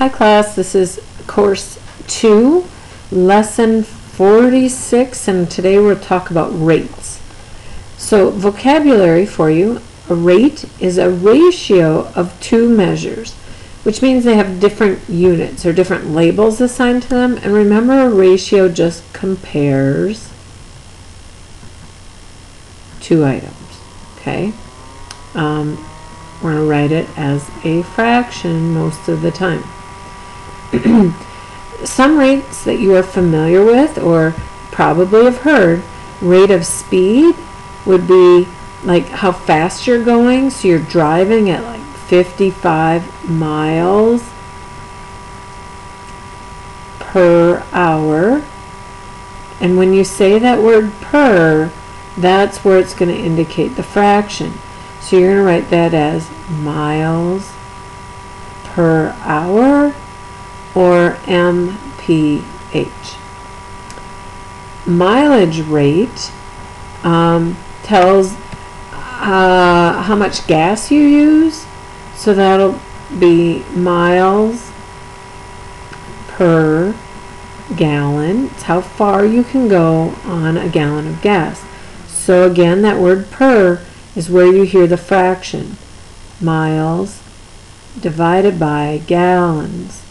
Hi class, this is course 2, lesson 46, and today we'll talk about rates. So vocabulary for you: a rate is a ratio of two measures, which means they have different units or different labels assigned to them. And remember, a ratio just compares two items. Okay? We're going to write it as a fraction most of the time. Some rates that you are familiar with or probably have heard: rate of speed would be like how fast you're going. So you're driving at like 55 miles per hour. And when you say that word per, that's where it's going to indicate the fraction. So you're going to write that as miles per hour, or mph. Mileage rate tells how much gas you use, so that'll be miles per gallon. It's how far you can go on a gallon of gas. So again, that word per is where you hear the fraction, miles divided by gallons,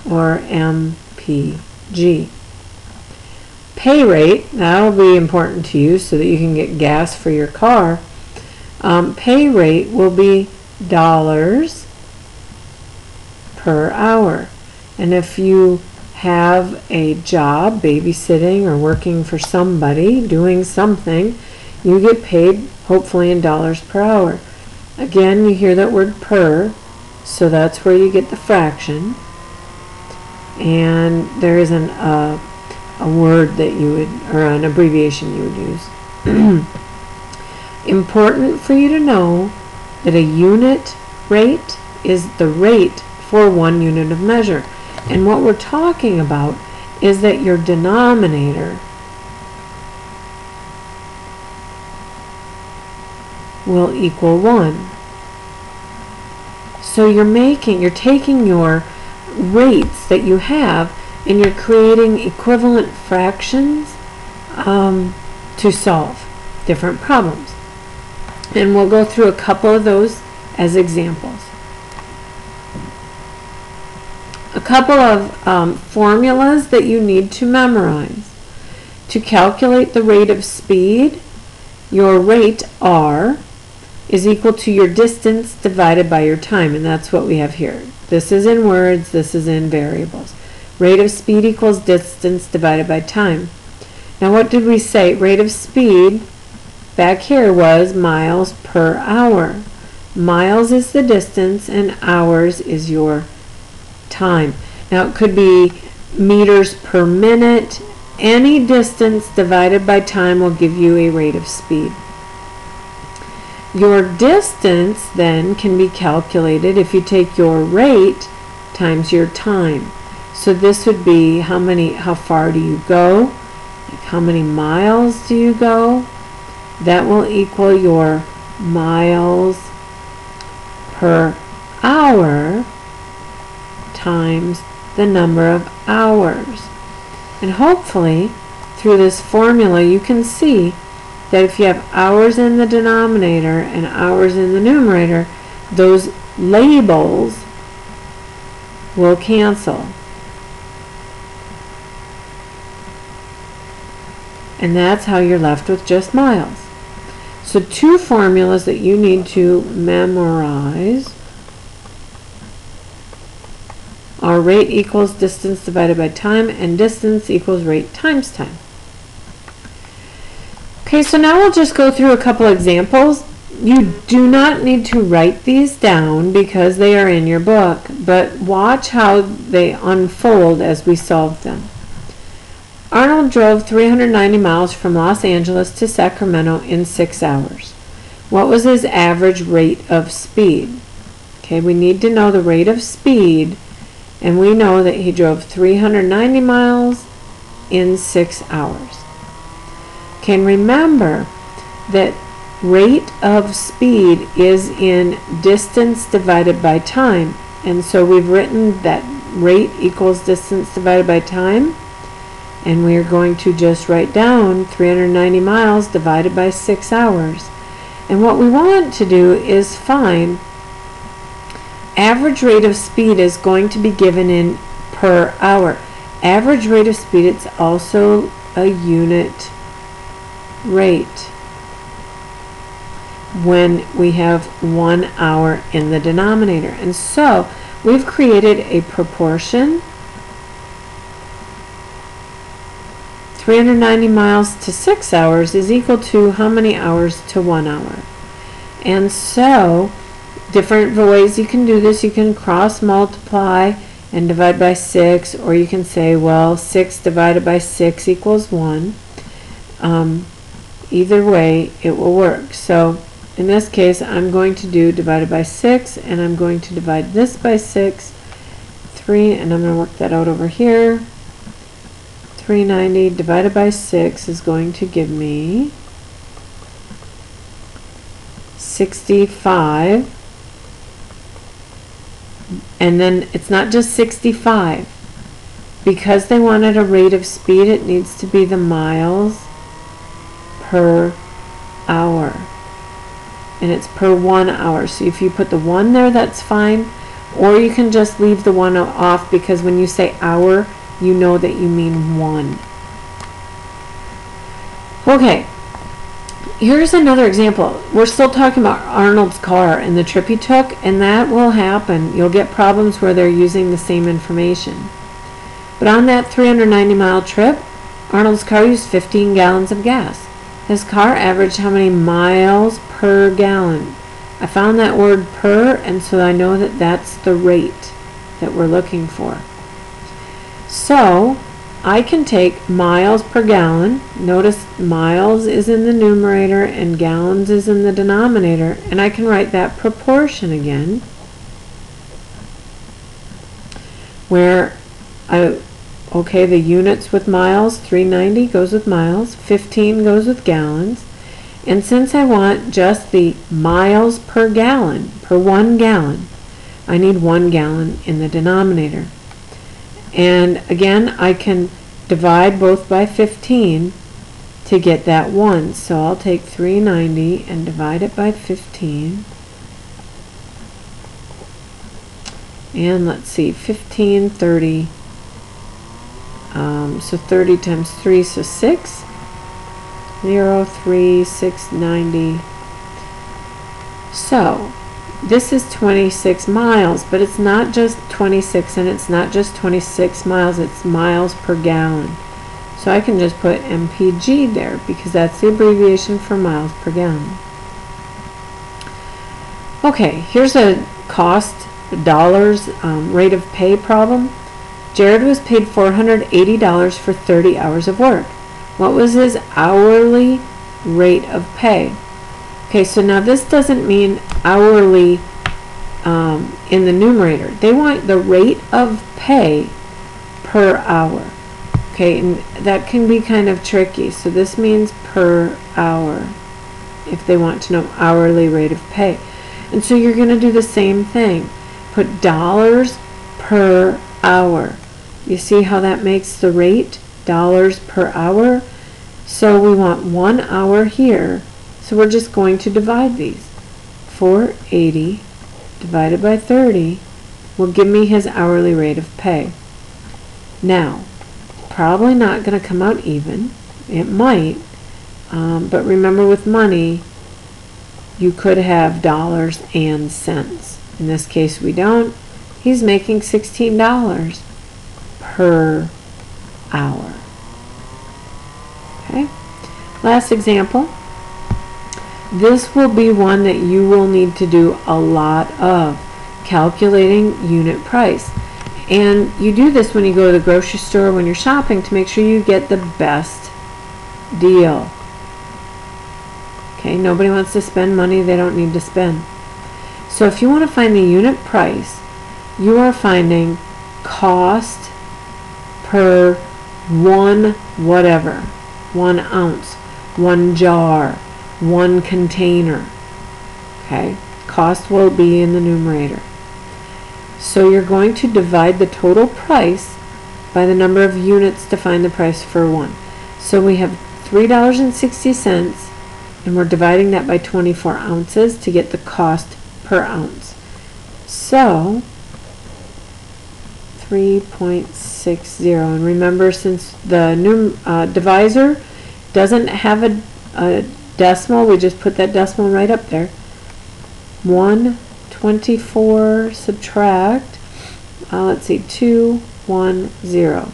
or mpg. Pay rate, that'll be important to you so that you can get gas for your car. Pay rate will be dollars per hour. And if you have a job babysitting or working for somebody, doing something, you get paid hopefully in dollars per hour. Again, you hear that word per, so that's where you get the fraction. And there isn't a word that you would, or an abbreviation you would use. Important for you to know that a unit rate is the rate for 1 unit of measure. And what we're talking about is that your denominator will equal 1. So you're taking your rates that you have and you're creating equivalent fractions to solve different problems. And we'll go through a couple of those as examples. A couple of formulas that you need to memorize. To calculate the rate of speed, your rate R is equal to your distance divided by your time, and that's what we have here. This is in words, this is in variables. Rate of speed equals distance divided by time. Now what did we say? Rate of speed back here was miles per hour. Miles is the distance and hours is your time. Now it could be meters per minute. Any distance divided by time will give you a rate of speed. Your distance then can be calculated if you take your rate times your time. So this would be how far do you go? Like how many miles do you go? That will equal your miles per hour times the number of hours. And hopefully through this formula you can see that if you have hours in the denominator and hours in the numerator, those labels will cancel. And that's how you're left with just miles. So two formulas that you need to memorize are rate equals distance divided by time, and distance equals rate times time. Okay, so now we'll just go through a couple examples. You do not need to write these down because they are in your book, but watch how they unfold as we solve them. Arnold drove 390 miles from Los Angeles to Sacramento in 6 hours. What was his average rate of speed? Okay, we need to know the rate of speed, and we know that he drove 390 miles in 6 hours. Okay, and remember that rate of speed is in distance divided by time, And so we've written that rate equals distance divided by time. And we are going to just write down 390 miles divided by 6 hours. And what we want to do is find average rate of speed is going to be given in per hour. Average rate of speed, it's also a unit rate when we have 1 hour in the denominator. And so we've created a proportion. 390 miles to 6 hours is equal to how many hours to 1 hour? And so different ways you can do this. You can cross multiply and divide by 6, or you can say, well, 6 divided by 6 equals 1. Either way it will work. So in this case I'm going to do divided by 6, and I'm going to divide this by 6, 3, and I'm going to work that out over here. 390 divided by 6 is going to give me 65. And then it's not just 65. Because they wanted a rate of speed, it needs to be the miles per hour. And it's per 1 hour. So if you put the 1 there, that's fine. Or you can just leave the 1 off, because when you say hour, you know that you mean 1. Okay. Here's another example. We're still talking about Arnold's car and the trip he took, and that will happen. You'll get problems where they're using the same information. But on that 390-mile trip, Arnold's car used 15 gallons of gas. His car averaged how many miles per gallon? I found that word per, and so I know that that's the rate that we're looking for. So I can take miles per gallon. Notice miles is in the numerator and gallons is in the denominator, and I can write that proportion again, where the units with miles, 390 goes with miles, 15 goes with gallons, and since I want just the miles per gallon, per 1 gallon, I need 1 gallon in the denominator. And again, I can divide both by 15 to get that 1. So I'll take 390 and divide it by 15. And let's see, 15, 30. So 30 times 3, so 6. 0, 3, 6, 90. So this is 26 miles, but it's not just 26, and it's not just 26 miles, it's miles per gallon. So I can just put MPG there, because that's the abbreviation for miles per gallon. Okay, here's a cost, dollars, rate of pay problem. Jared was paid $480 for 30 hours of work. What was his hourly rate of pay? Okay, so now this doesn't mean hourly in the numerator. They want the rate of pay per hour. Okay, and that can be kind of tricky. So this means per hour if they want to know hourly rate of pay. And so you're going to do the same thing. Put dollars per hour. You see how that makes the rate? Dollars per hour. So we want 1 hour here. So we're just going to divide these. 480 divided by 30 will give me his hourly rate of pay. Now, probably not going to come out even. It might. But remember, with money, you could have dollars and cents. In this case, we don't. He's making $16 per hour. Okay. Last example. This will be one that you will need to do a lot of, calculating unit price. And you do this when you go to the grocery store, when you're shopping, to make sure you get the best deal. Okay, nobody wants to spend money they don't need to spend. So if you want to find the unit price, you are finding cost per 1 whatever, 1 ounce, 1 jar, 1 container. Okay, cost will be in the numerator. So you're going to divide the total price by the number of units to find the price for one. So we have $3.60, and we're dividing that by 24 ounces to get the cost per ounce. So 3.60, and remember, since the divisor doesn't have a decimal, we just put that decimal right up there. 124 subtract, let's see, 210.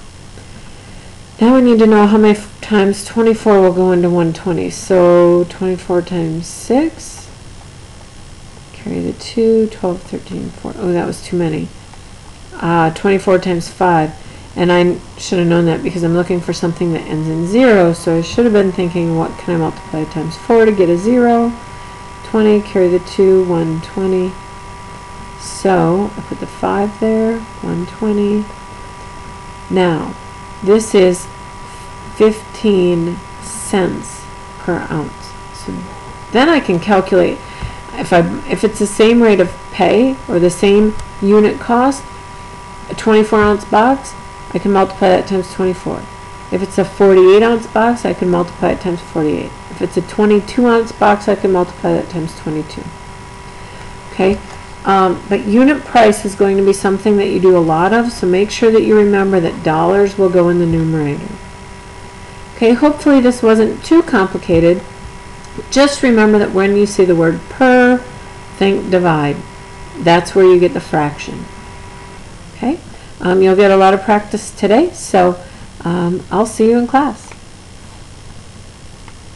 Now we need to know how many times 24 will go into 120. So 24 times 6, carry the 2, 12, 13, 4. Oh, that was too many. 24 times 5. And I should have known that because I'm looking for something that ends in 0. So I should have been thinking, what can I multiply times 4 to get a 0? 20, carry the 2, 120. So I put the 5 there, 120. Now, this is 15 cents per ounce. So then I can calculate if it's the same rate of pay or the same unit cost, a 24-ounce box, I can multiply that times 24. If it's a 48-ounce box, I can multiply it times 48. If it's a 22-ounce box, I can multiply that times 22. Okay, but unit price is going to be something that you do a lot of, so make sure that you remember that dollars will go in the numerator. Okay, hopefully this wasn't too complicated. Just remember that when you see the word per, think divide. That's where you get the fraction. Okay, you'll get a lot of practice today, so I'll see you in class.